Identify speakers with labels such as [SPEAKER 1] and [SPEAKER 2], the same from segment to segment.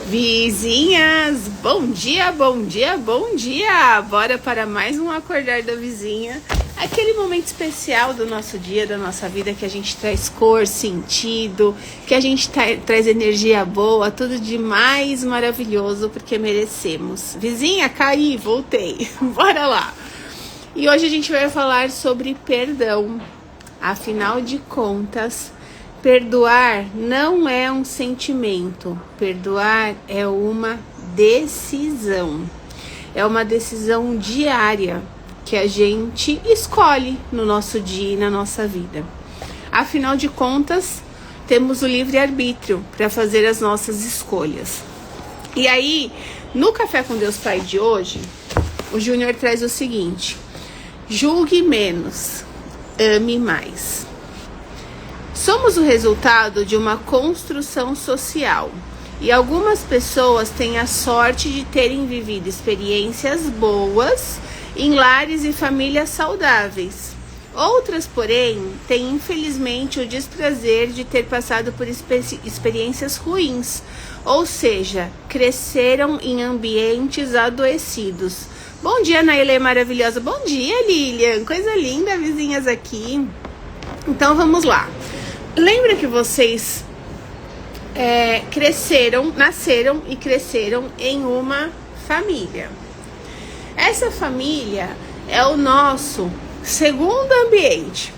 [SPEAKER 1] Vizinhas, bom dia, bom dia, bom dia! Bora para mais um Acordar da Vizinha. Aquele momento especial do nosso dia, da nossa vida, que a gente traz cor, sentido, que a gente traz energia boa, tudo de mais maravilhoso, porque merecemos. Vizinha, caí, voltei. Bora lá! E hoje a gente vai falar sobre perdão. Afinal de contas, perdoar não é um sentimento, perdoar é uma decisão. É uma decisão diária que a gente escolhe no nosso dia e na nossa vida. Afinal de contas, temos o livre-arbítrio para fazer as nossas escolhas. E aí, no Café com Deus Pai de hoje, o Júnior traz o seguinte: julgue menos, ame mais. Somos o resultado de uma construção social e algumas pessoas têm a sorte de terem vivido experiências boas em lares e famílias saudáveis. Outras, porém, têm infelizmente o desprazer de ter passado por experiências ruins, ou seja, cresceram em ambientes adoecidos. Bom dia, Nailê maravilhosa. Bom dia, Lilian. Coisa linda, vizinhas aqui. Então vamos lá. Lembra que vocês nasceram e cresceram em uma família. Essa família é o nosso segundo ambiente,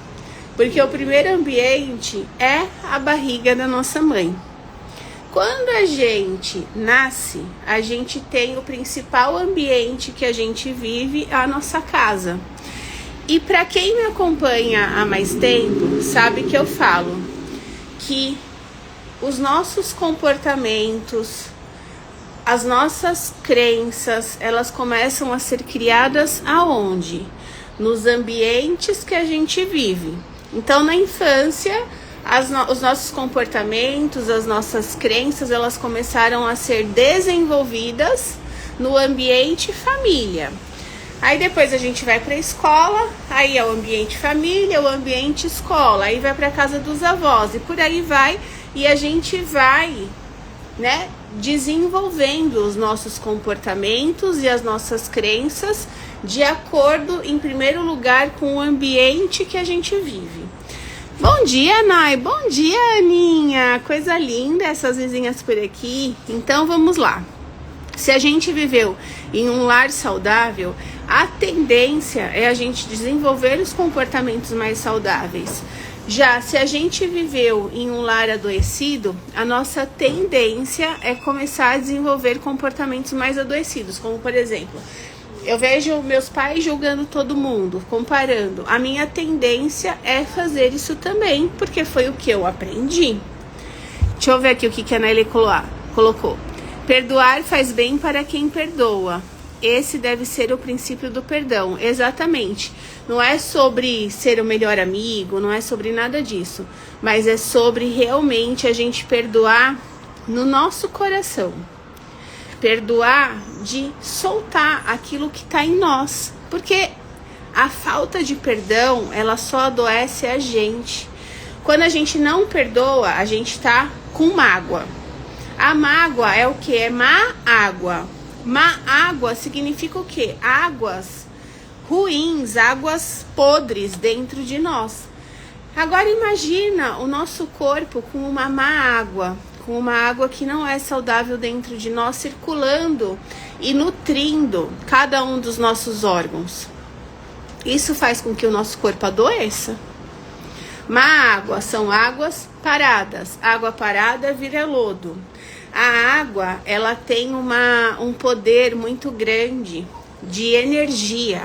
[SPEAKER 1] porque o primeiro ambiente é a barriga da nossa mãe. Quando a gente nasce, a gente tem o principal ambiente que a gente vive, a nossa casa. E para quem me acompanha há mais tempo, sabe que eu falo que os nossos comportamentos, as nossas crenças, elas começam a ser criadas aonde? Nos ambientes que a gente vive. Então, na infância, os nossos comportamentos, as nossas crenças, elas começaram a ser desenvolvidas no ambiente família. Aí depois a gente vai para a escola, aí é o ambiente família, o ambiente escola, aí vai para a casa dos avós e por aí vai, e a gente vai, desenvolvendo os nossos comportamentos e as nossas crenças de acordo, em primeiro lugar, com o ambiente que a gente vive. Bom dia, Nai, bom dia, Aninha, coisa linda essas vizinhas por aqui. Então vamos lá. Se a gente viveu em um lar saudável, a tendência é a gente desenvolver os comportamentos mais saudáveis. Já se a gente viveu em um lar adoecido, a nossa tendência é começar a desenvolver comportamentos mais adoecidos, como por exemplo, eu vejo meus pais julgando todo mundo, comparando. A minha tendência é fazer isso também, porque foi o que eu aprendi. Deixa eu ver aqui o que a Nelly colocou. Perdoar faz bem para quem perdoa. Esse deve ser o princípio do perdão. Exatamente. Não é sobre ser o melhor amigo, não é sobre nada disso. Mas é sobre realmente a gente perdoar no nosso coração. Perdoar de soltar aquilo que está em nós. Porque a falta de perdão, ela só adoece a gente. Quando a gente não perdoa, a gente está com mágoa. A mágoa é o que? É má água. Má água significa o quê? Águas ruins, águas podres dentro de nós. Agora imagina o nosso corpo com uma má água, com uma água que não é saudável dentro de nós, circulando e nutrindo cada um dos nossos órgãos. Isso faz com que o nosso corpo adoeça. Má água são águas paradas. Água parada vira lodo. A água, ela tem um poder muito grande de energia.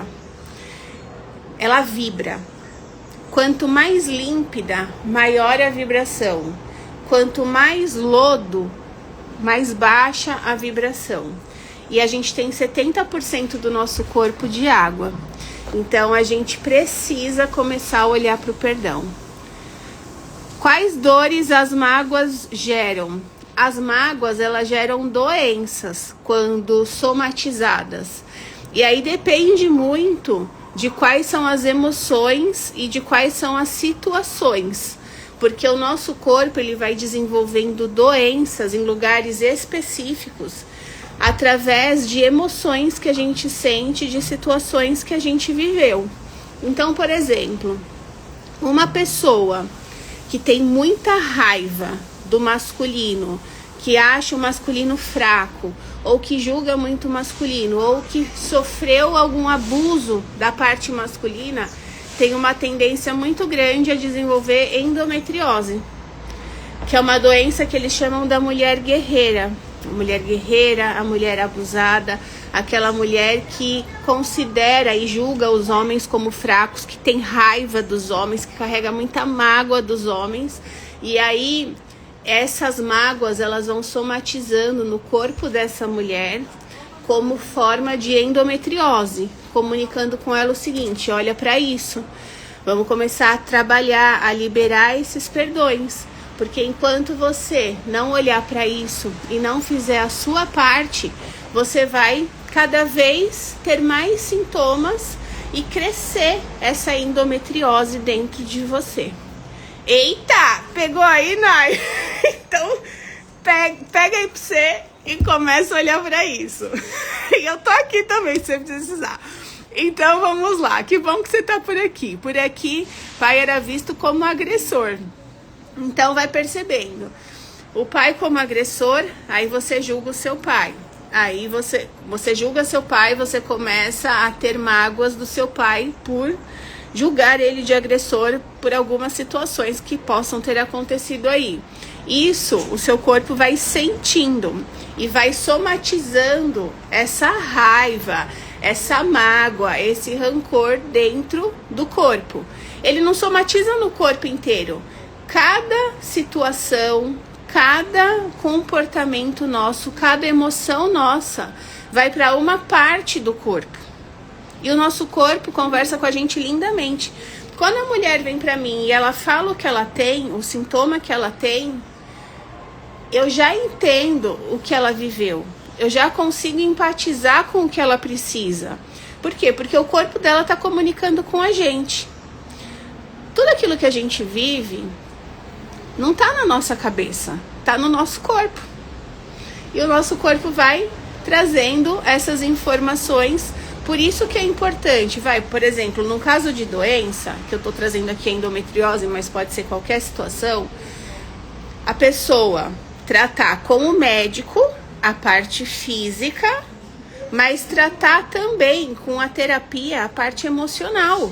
[SPEAKER 1] Ela vibra. Quanto mais límpida, maior a vibração. Quanto mais lodo, mais baixa a vibração. E a gente tem 70% do nosso corpo de água. Então, a gente precisa começar a olhar para o perdão. Quais dores as mágoas geram? As mágoas, elas geram doenças quando somatizadas. E aí depende muito de quais são as emoções e de quais são as situações. porque o nosso corpo ele vai desenvolvendo doenças em lugares específicos através de emoções que a gente sente, de situações que a gente viveu. Então, por exemplo, uma pessoa que tem muita raiva do masculino, que acha o masculino fraco, ou que julga muito o masculino, ou que sofreu algum abuso da parte masculina, tem uma tendência muito grande a desenvolver endometriose, que é uma doença que eles chamam da mulher guerreira. A mulher guerreira, a mulher abusada, aquela mulher que considera e julga os homens como fracos, que tem raiva dos homens, que carrega muita mágoa dos homens. E aí essas mágoas elas vão somatizando no corpo dessa mulher como forma de endometriose, comunicando com ela o seguinte: olha para isso, vamos começar a trabalhar, a liberar esses perdões, porque enquanto você não olhar para isso e não fizer a sua parte, você vai cada vez ter mais sintomas e crescer essa endometriose dentro de você. Eita, pegou aí, Nai? Então, pega aí pra você e começa a olhar pra isso. E eu tô aqui também, se você precisar. Então, vamos lá. Que bom que você tá por aqui. Por aqui, pai era visto como agressor. Então, vai percebendo. O pai como agressor, aí você julga o seu pai. Aí você julga seu pai, você começa a ter mágoas do seu pai por julgar ele de agressor por algumas situações que possam ter acontecido aí. Isso, o seu corpo vai sentindo e vai somatizando essa raiva, essa mágoa, esse rancor dentro do corpo. Ele não somatiza no corpo inteiro. Cada situação, cada comportamento nosso, cada emoção nossa vai para uma parte do corpo. E o nosso corpo conversa com a gente lindamente. Quando a mulher vem pra mim e ela fala o que ela tem, o sintoma que ela tem, eu já entendo o que ela viveu. Eu já consigo empatizar com o que ela precisa. Por quê? Porque o corpo dela tá comunicando com a gente. Tudo aquilo que a gente vive não tá na nossa cabeça, tá no nosso corpo. E o nosso corpo vai trazendo essas informações. Por isso que é importante, por exemplo, no caso de doença, que eu tô trazendo aqui a endometriose, mas pode ser qualquer situação, a pessoa tratar com o médico a parte física, mas tratar também com a terapia a parte emocional.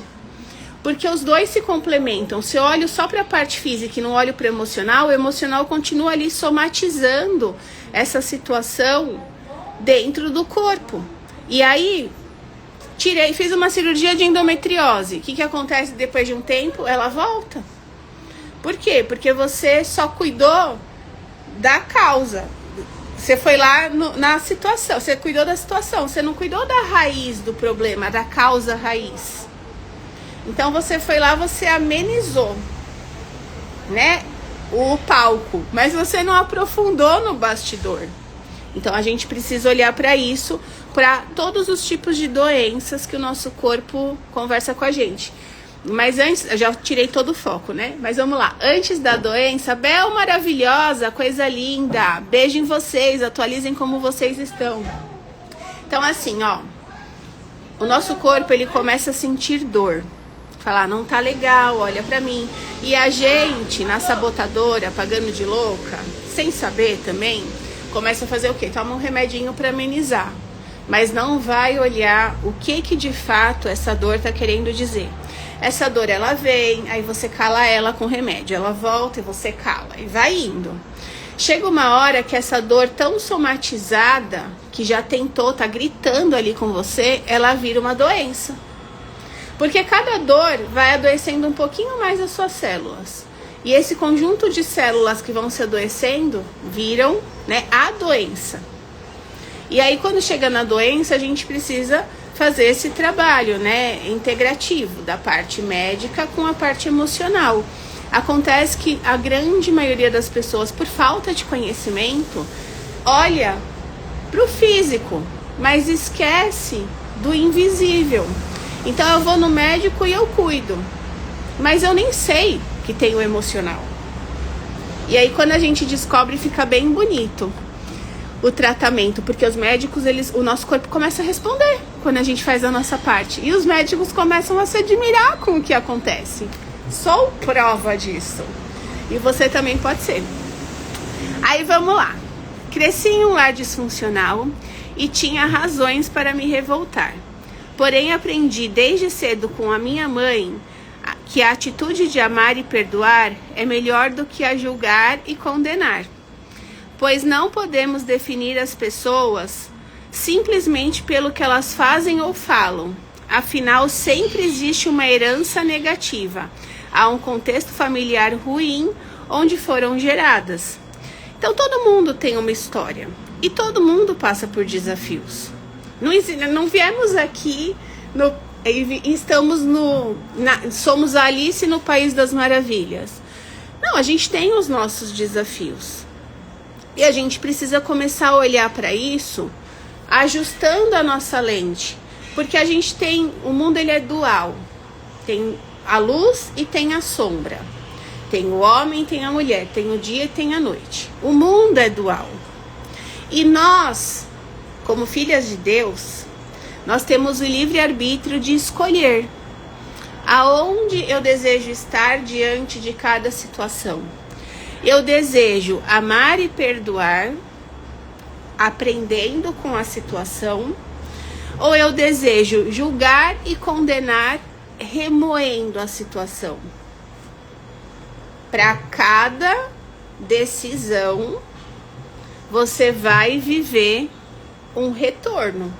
[SPEAKER 1] Porque os dois se complementam. Se eu olho só para a parte física e não olho para o emocional continua ali somatizando essa situação dentro do corpo. E aí, fiz uma cirurgia de endometriose. O que acontece depois de um tempo? Ela volta. Por quê? Porque você só cuidou da causa. Você foi lá na situação, você cuidou da situação, você não cuidou da raiz do problema, da causa raiz. Então você foi lá, você amenizou, né, o palco, mas você não aprofundou no bastidor. Então a gente precisa olhar para isso, para todos os tipos de doenças que o nosso corpo conversa com a gente. Mas antes, eu já tirei todo o foco, né? Mas vamos lá. Antes da doença, Bel maravilhosa, coisa linda. Beijo em vocês, atualizem como vocês estão. Então assim, ó, o nosso corpo ele começa a sentir dor. Falar, não tá legal, olha pra mim. E a gente, na sabotadora, pagando de louca, sem saber também, começa a fazer o quê? Toma um remedinho pra amenizar. Mas não vai olhar o que de fato essa dor tá querendo dizer. Essa dor, ela vem, aí você cala ela com remédio. Ela volta e você cala. E vai indo. Chega uma hora que essa dor tão somatizada, que já tentou, tá gritando ali com você, ela vira uma doença. Porque cada dor vai adoecendo um pouquinho mais as suas células. E esse conjunto de células que vão se adoecendo, viram, né, a doença. E aí, quando chega na doença, a gente precisa fazer esse trabalho, né, integrativo, da parte médica com a parte emocional. Acontece que a grande maioria das pessoas, por falta de conhecimento, olha para o físico, mas esquece do invisível. Então eu vou no médico e eu cuido, mas eu nem sei que tem o emocional. E aí quando a gente descobre, fica bem bonito o tratamento, porque os médicos, o nosso corpo começa a responder quando a gente faz a nossa parte. E os médicos começam a se admirar com o que acontece. Sou prova disso. E você também pode ser. Aí vamos lá. Cresci em um lar disfuncional e tinha razões para me revoltar. Porém, aprendi desde cedo com a minha mãe que a atitude de amar e perdoar é melhor do que a julgar e condenar. Pois não podemos definir as pessoas simplesmente pelo que elas fazem ou falam. Afinal, sempre existe uma herança negativa. Há um contexto familiar ruim onde foram geradas. Então, todo mundo tem uma história e todo mundo passa por desafios. Não viemos aqui, somos a Alice no País das Maravilhas. Não, a gente tem os nossos desafios. E a gente precisa começar a olhar para isso, ajustando a nossa lente. Porque o mundo ele é dual. Tem a luz e tem a sombra. Tem o homem e tem a mulher. Tem o dia e tem a noite. O mundo é dual. E nós, como filhas de Deus, nós temos o livre-arbítrio de escolher aonde eu desejo estar diante de cada situação. Eu desejo amar e perdoar, aprendendo com a situação, ou eu desejo julgar e condenar, remoendo a situação. Para cada decisão, você vai viver um retorno.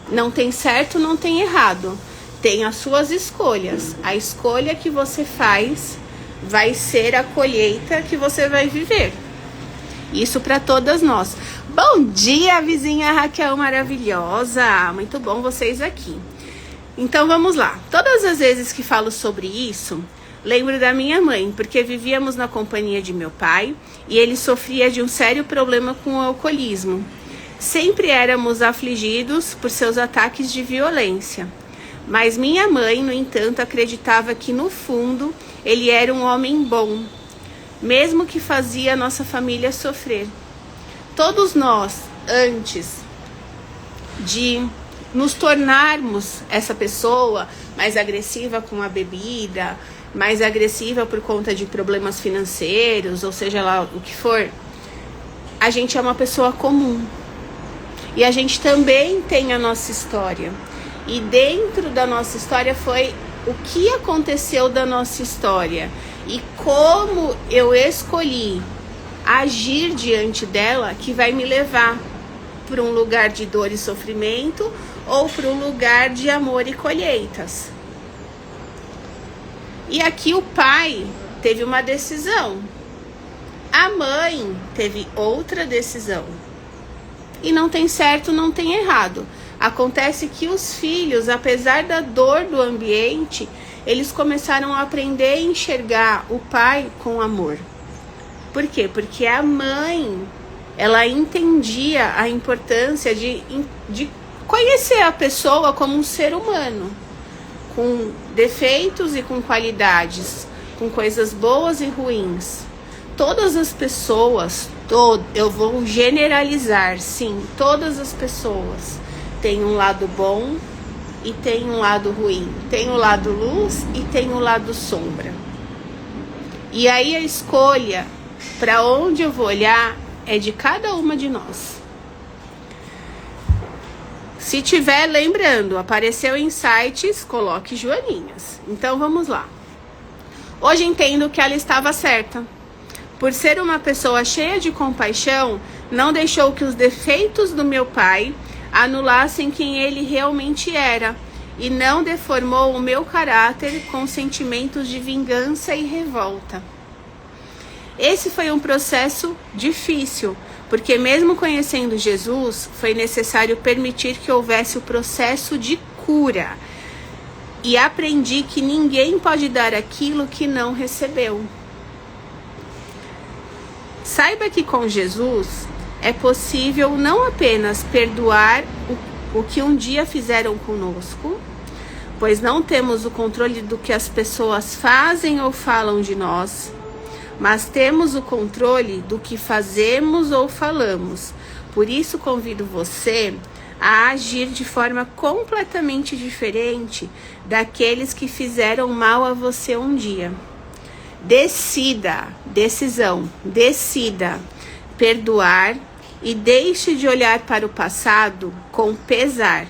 [SPEAKER 1] Não tem certo, não tem errado. Tem as suas escolhas. A escolha que você faz vai ser a colheita que você vai viver. Isso para todas nós. Bom dia, vizinha Raquel maravilhosa. Muito bom vocês aqui. Então vamos lá. Todas as vezes que falo sobre isso, lembro da minha mãe, porque vivíamos na companhia de meu pai e ele sofria de um sério problema com o alcoolismo. Sempre éramos afligidos por seus ataques de violência. Mas minha mãe, no entanto, acreditava que no fundo ele era um homem bom, mesmo que fazia a nossa família sofrer. Todos nós, antes de nos tornarmos essa pessoa mais agressiva com a bebida, mais agressiva por conta de problemas financeiros, ou seja lá o que for, a gente é uma pessoa comum. E a gente também tem a nossa história. E dentro da nossa história foi o que aconteceu da nossa história. E como eu escolhi agir diante dela que vai me levar para um lugar de dor e sofrimento ou para um lugar de amor e colheitas. E aqui o pai teve uma decisão. A mãe teve outra decisão. E não tem certo, não tem errado. Acontece que os filhos, apesar da dor do ambiente, eles começaram a aprender a enxergar o pai com amor. Por quê? Porque a mãe, ela entendia a importância de conhecer a pessoa como um ser humano, com defeitos e com qualidades, com coisas boas e ruins. Todas as pessoas, eu vou generalizar, sim, todas as pessoas têm um lado bom e tem um lado ruim. Tem o lado luz e tem o lado sombra. E aí a escolha para onde eu vou olhar é de cada uma de nós. Se tiver, lembrando, apareceu em sites, coloque joaninhas. Então vamos lá. Hoje entendo que ela estava certa. Por ser uma pessoa cheia de compaixão, não deixou que os defeitos do meu pai anulassem quem ele realmente era e não deformou o meu caráter com sentimentos de vingança e revolta. Esse foi um processo difícil, porque mesmo conhecendo Jesus, foi necessário permitir que houvesse o processo de cura. E aprendi que ninguém pode dar aquilo que não recebeu. Saiba que com Jesus é possível não apenas perdoar o que um dia fizeram conosco, pois não temos o controle do que as pessoas fazem ou falam de nós, mas temos o controle do que fazemos ou falamos. Por isso convido você a agir de forma completamente diferente daqueles que fizeram mal a você um dia. Decida perdoar e deixe de olhar para o passado com pesar.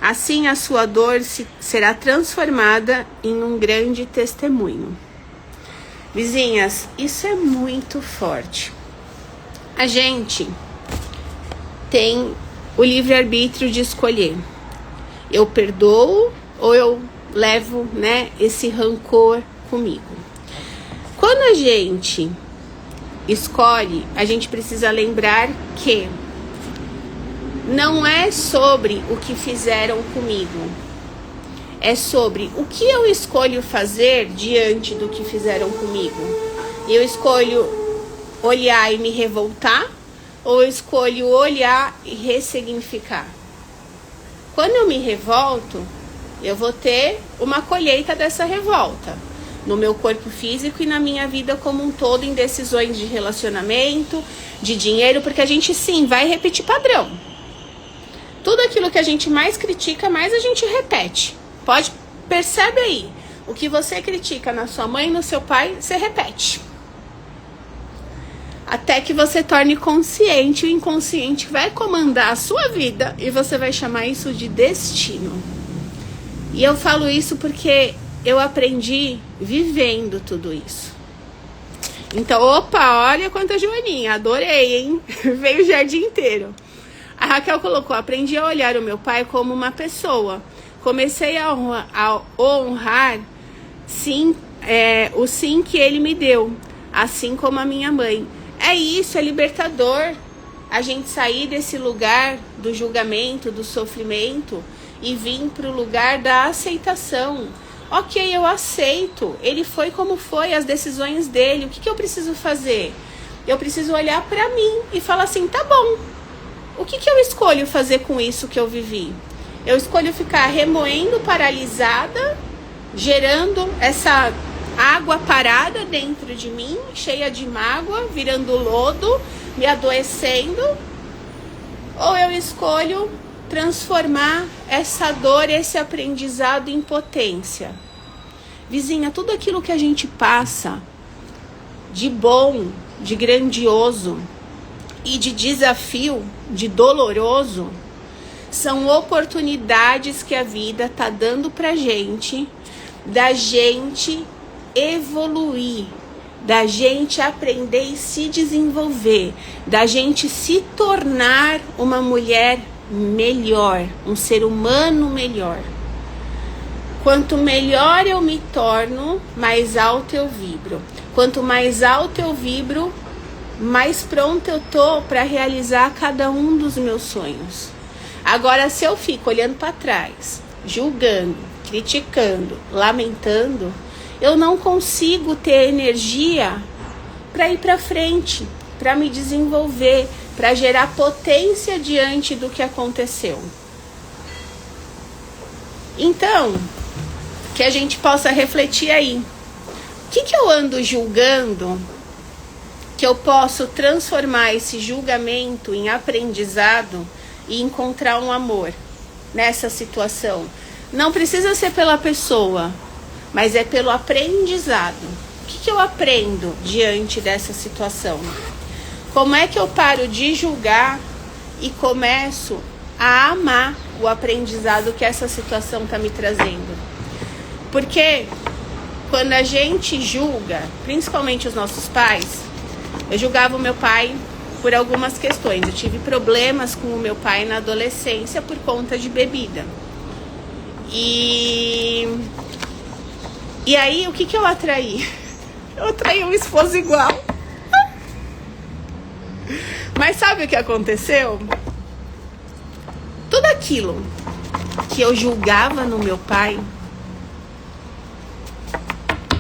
[SPEAKER 1] Assim a sua dor será transformada em um grande testemunho. Vizinhas, isso é muito forte. A gente tem o livre-arbítrio de escolher. Eu perdoo ou eu levo, esse rancor comigo. Quando a gente escolhe, a gente precisa lembrar que não é sobre o que fizeram comigo. É sobre o que eu escolho fazer diante do que fizeram comigo. Eu escolho olhar e me revoltar, ou eu escolho olhar e ressignificar? Quando eu me revolto, eu vou ter uma colheita dessa revolta no meu corpo físico e na minha vida como um todo, em decisões de relacionamento, de dinheiro, porque a gente sim vai repetir padrão. Tudo aquilo que a gente mais critica, mais a gente repete. Percebe aí, o que você critica na sua mãe, no seu pai, você repete. Até que você torne consciente, o inconsciente vai comandar a sua vida e você vai chamar isso de destino. E eu falo isso porque eu aprendi vivendo tudo isso. Então, olha quanta joaninha, adorei, hein? Veio o jardim inteiro. A Raquel colocou, aprendi a olhar o meu pai como uma pessoa. Comecei a honrar o sim que ele me deu, assim como a minha mãe. É isso, é libertador a gente sair desse lugar do julgamento, do sofrimento e vir para o lugar da aceitação. Ok, eu aceito, ele foi como foi, as decisões dele, o que eu preciso fazer? Eu preciso olhar para mim e falar assim, tá bom, o que eu escolho fazer com isso que eu vivi? Eu escolho ficar remoendo, paralisada, gerando essa água parada dentro de mim, cheia de mágoa, virando lodo, me adoecendo, ou eu escolho transformar essa dor, esse aprendizado em potência. Vizinha, tudo aquilo que a gente passa de bom, de grandioso e de desafio, de doloroso, são oportunidades que a vida tá dando pra gente, da gente evoluir, da gente aprender e se desenvolver, da gente se tornar uma mulher melhor, um ser humano melhor. Quanto melhor eu me torno, mais alto eu vibro. Quanto mais alto eu vibro, mais pronta eu tô para realizar cada um dos meus sonhos. Agora, se eu fico olhando para trás, julgando, criticando, lamentando, eu não consigo ter energia para ir para frente, para me desenvolver, para gerar potência diante do que aconteceu. Então, que a gente possa refletir aí. O que eu ando julgando, que eu posso transformar esse julgamento em aprendizado e encontrar um amor nessa situação? Não precisa ser pela pessoa, mas é pelo aprendizado. O que eu aprendo diante dessa situação? Como é que eu paro de julgar e começo a amar o aprendizado que essa situação está me trazendo? Porque quando a gente julga, principalmente os nossos pais, eu julgava o meu pai por algumas questões. Eu tive problemas com o meu pai na adolescência por conta de bebida. E aí, o que eu atraí? Eu atraí um esposo igual. Mas sabe o que aconteceu? Tudo aquilo que eu julgava no meu pai,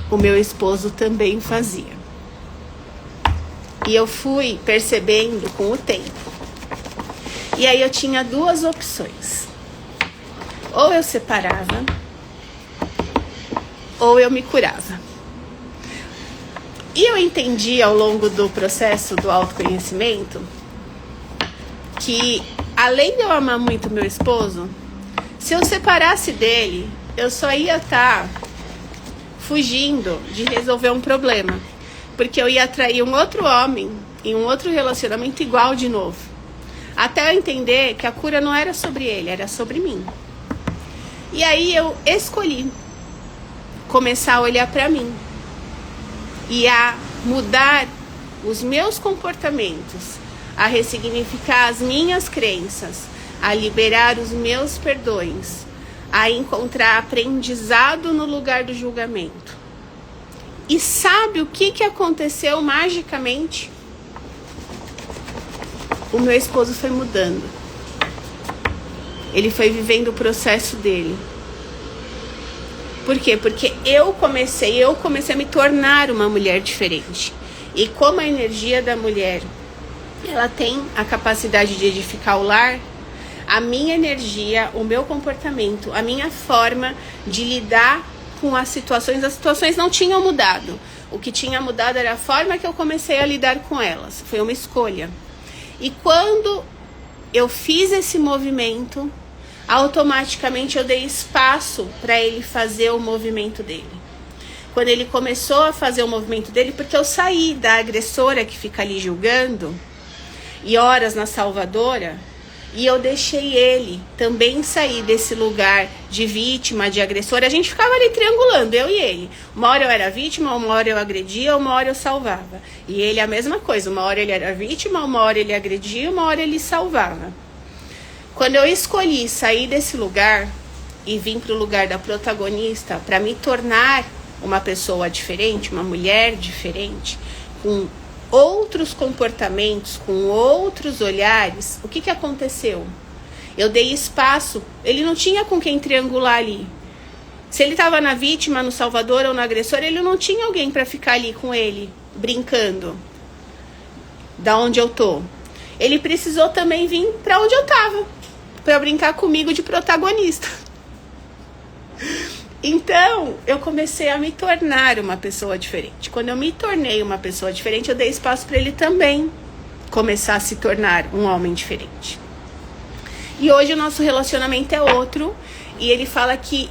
[SPEAKER 1] o meu esposo também fazia. E eu fui percebendo com o tempo. E aí eu tinha duas opções. Ou eu separava, ou eu me curava. E eu entendi ao longo do processo do autoconhecimento que, além de eu amar muito meu esposo, se eu separasse dele, eu só ia estar fugindo de resolver um problema. Porque eu ia atrair um outro homem em um outro relacionamento igual de novo. Até eu entender que a cura não era sobre ele, era sobre mim. E aí eu escolhi começar a olhar para mim e a mudar os meus comportamentos, a ressignificar as minhas crenças, a liberar os meus perdões, a encontrar aprendizado no lugar do julgamento. E sabe o que aconteceu magicamente? O meu esposo foi mudando. Ele foi vivendo o processo dele. Por quê? Porque eu comecei a me tornar uma mulher diferente. E como a energia da mulher, ela tem a capacidade de edificar o lar, a minha energia, o meu comportamento, a minha forma de lidar com as situações não tinham mudado. O que tinha mudado era a forma que eu comecei a lidar com elas. Foi uma escolha. E quando eu fiz esse movimento, automaticamente eu dei espaço para ele fazer o movimento dele. Quando ele começou a fazer o movimento dele, porque eu saí da agressora que fica ali julgando, e horas na salvadora, e eu deixei ele também sair desse lugar de vítima, de agressora. A gente ficava ali triangulando, eu e ele. Uma hora eu era vítima, uma hora eu agredia, uma hora eu salvava. E ele a mesma coisa, uma hora ele era vítima, uma hora ele agredia, uma hora ele salvava. Quando eu escolhi sair desse lugar e vim para o lugar da protagonista para me tornar uma pessoa diferente, uma mulher diferente, com outros comportamentos, com outros olhares, o que aconteceu? Eu dei espaço, ele não tinha com quem triangular ali. Se ele estava na vítima, no salvador ou no agressor, ele não tinha alguém para ficar ali com ele, brincando, da onde eu tô. Ele precisou também vir para onde eu tava, para brincar comigo de protagonista. Então, eu comecei a me tornar uma pessoa diferente. Quando eu me tornei uma pessoa diferente, eu dei espaço para ele também começar a se tornar um homem diferente. E hoje o nosso relacionamento é outro. E ele fala que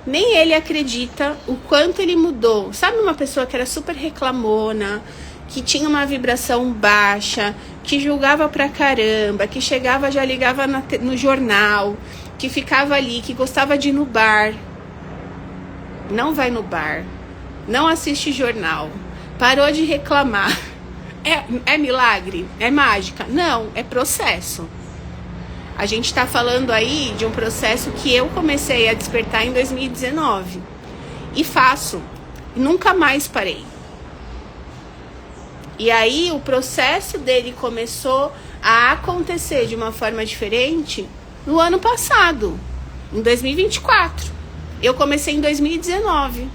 [SPEAKER 1] nem ele acredita o quanto ele mudou. Sabe, uma pessoa que era super reclamona, que tinha uma vibração baixa, que julgava pra caramba, que chegava, já ligava no jornal, que ficava ali, que gostava de ir no bar. Não vai no bar, não assiste jornal, parou de reclamar. É milagre? É mágica? Não, é processo. A gente está falando aí de um processo que eu comecei a despertar em 2019. E faço. Nunca mais parei. E aí o processo dele começou a acontecer de uma forma diferente no ano passado, em 2024. Eu comecei em 2019.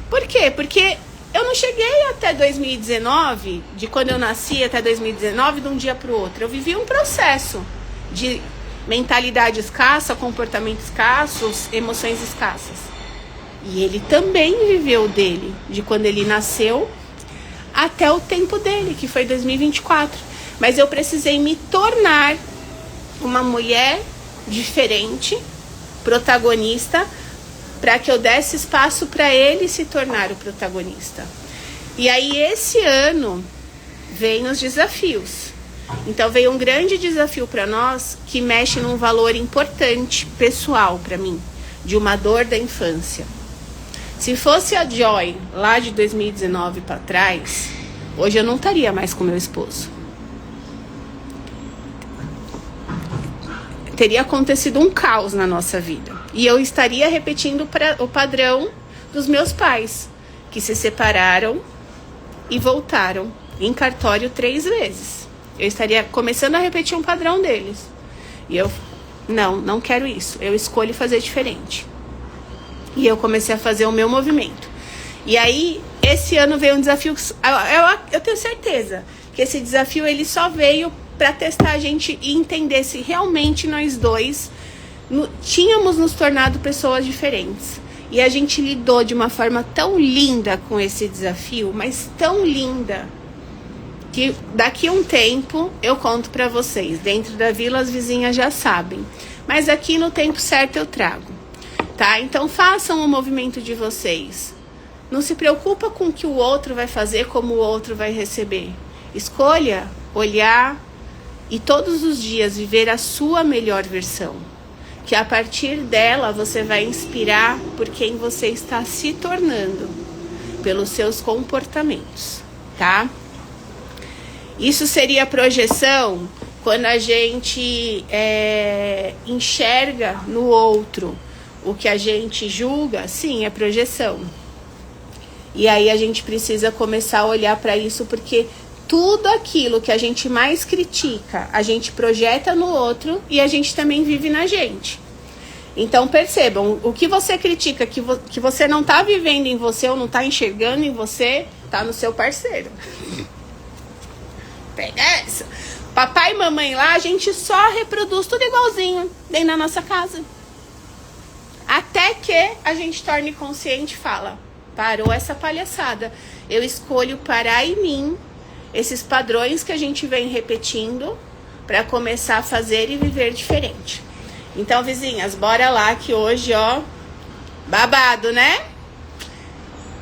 [SPEAKER 1] Por quê? Porque eu não cheguei até 2019, de quando eu nasci até 2019, de um dia para o outro. Eu vivi um processo de mentalidade escassa, comportamento escasso, emoções escassas. E ele também viveu dele, de quando ele nasceu até o tempo dele, que foi 2024. Mas eu precisei me tornar uma mulher diferente, protagonista, para que eu desse espaço para ele se tornar o protagonista. E aí esse ano vem os desafios. Então veio um grande desafio para nós que mexe num valor importante, pessoal para mim, de uma dor da infância. Se fosse a Joy lá de 2019 para trás, hoje eu não estaria mais com meu esposo. Teria acontecido um caos na nossa vida. E eu estaria repetindo o padrão dos meus pais, que se separaram e voltaram em cartório 3 vezes. Eu estaria começando a repetir um padrão deles. E eu, não quero isso. Eu escolho fazer diferente. E eu comecei a fazer o meu movimento. E aí, esse ano veio um desafio. Eu tenho certeza que esse desafio ele só veio para testar a gente e entender se realmente nós dois tínhamos nos tornado pessoas diferentes. E a gente lidou de uma forma tão linda com esse desafio, mas tão linda, que daqui a um tempo eu conto para vocês. Dentro da vila as vizinhas já sabem, mas aqui no tempo certo eu trago, tá? Então façam o movimento de vocês. Não se preocupa com o que o outro vai fazer, como o outro vai receber. Escolha olhar e todos os dias viver a sua melhor versão. Que a partir dela você vai inspirar por quem você está se tornando, pelos seus comportamentos, tá? Isso seria projeção quando a gente enxerga no outro o que a gente julga. Sim, é projeção. E aí a gente precisa começar a olhar para isso, porque tudo aquilo que a gente mais critica, a gente projeta no outro e a gente também vive na gente. Então percebam, o que você critica, que você não tá vivendo em você ou não tá enxergando em você, tá no seu parceiro. Pega essa. Papai e mamãe lá, a gente só reproduz tudo igualzinho dentro da nossa casa. Até que a gente torne consciente e fala, parou essa palhaçada. Eu escolho parar em mim esses padrões que a gente vem repetindo para começar a fazer e viver diferente. Então, vizinhas, bora lá que hoje, ó, babado, né?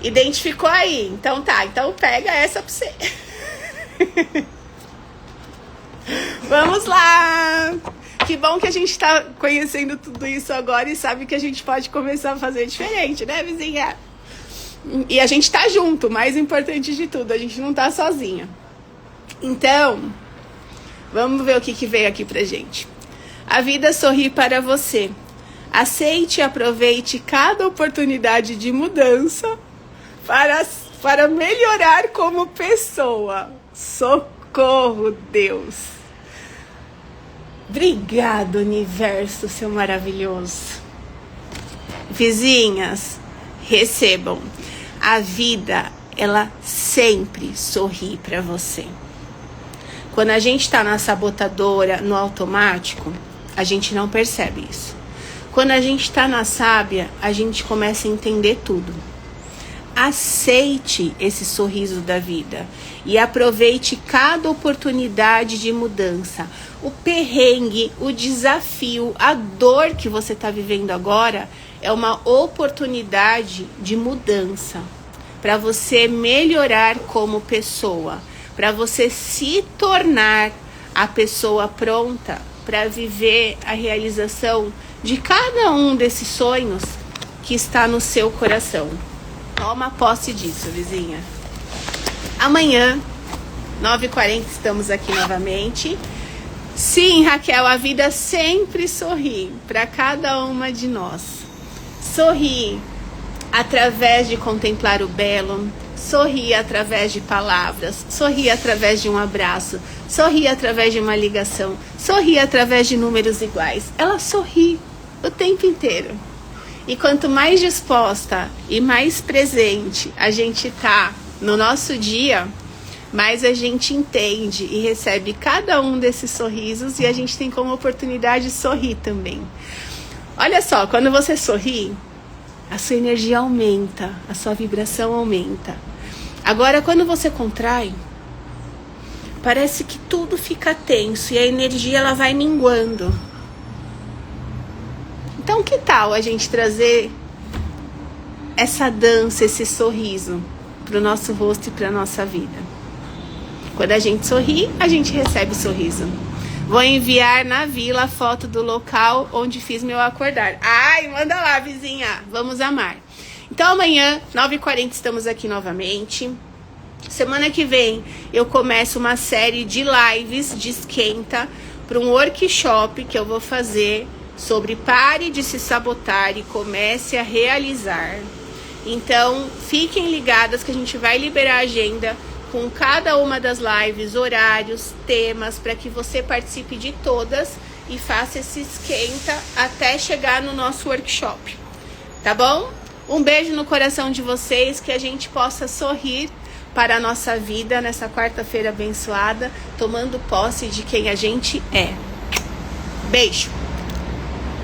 [SPEAKER 1] Identificou aí? Então tá, então pega essa pra você. Vamos lá! Que bom que a gente tá conhecendo tudo isso agora e sabe que a gente pode começar a fazer diferente, né, vizinha? E a gente tá junto, mais importante de tudo, a gente não tá sozinha. Então, vamos ver o que veio aqui pra gente. A vida sorri para você. Aceite e aproveite cada oportunidade de mudança para melhorar como pessoa. Socorro, Deus! Obrigado, universo, seu maravilhoso. Vizinhas, recebam. A vida, ela sempre sorri para você. Quando a gente está na sabotadora, no automático, a gente não percebe isso. Quando a gente está na sábia, a gente começa a entender tudo. Aceite esse sorriso da vida e aproveite cada oportunidade de mudança. O perrengue, o desafio, a dor que você está vivendo agora é uma oportunidade de mudança para você melhorar como pessoa, para você se tornar a pessoa pronta para viver a realização de cada um desses sonhos que está no seu coração. Toma posse disso, vizinha. Amanhã, 9h40, estamos aqui novamente. Sim, Raquel, a vida sempre sorri para cada uma de nós. Sorri através de contemplar o belo, sorri através de palavras, sorri através de um abraço, sorri através de uma ligação, sorri através de números iguais. Ela sorri o tempo inteiro. E quanto mais disposta e mais presente a gente tá no nosso dia, mais a gente entende e recebe cada um desses sorrisos e a gente tem como oportunidade sorrir também. Olha só, quando você sorri, a sua energia aumenta, a sua vibração aumenta. Agora, quando você contrai, parece que tudo fica tenso e a energia ela vai minguando. Então, que tal a gente trazer essa dança, esse sorriso para o nosso rosto e para a nossa vida? Quando a gente sorri, a gente recebe sorriso. Vou enviar na vila a foto do local onde fiz meu acordar. Ai, manda lá, vizinha. Vamos amar. Então, amanhã, 9h40, estamos aqui novamente. Semana que vem, eu começo uma série de lives de esquenta para um workshop que eu vou fazer sobre pare de se sabotar e comece a realizar. Então, fiquem ligadas que a gente vai liberar a agenda com cada uma das lives, horários, temas, para que você participe de todas e faça esse esquenta até chegar no nosso workshop. Tá bom? Um beijo no coração de vocês, que a gente possa sorrir para a nossa vida nessa quarta-feira abençoada, tomando posse de quem a gente é. Beijo!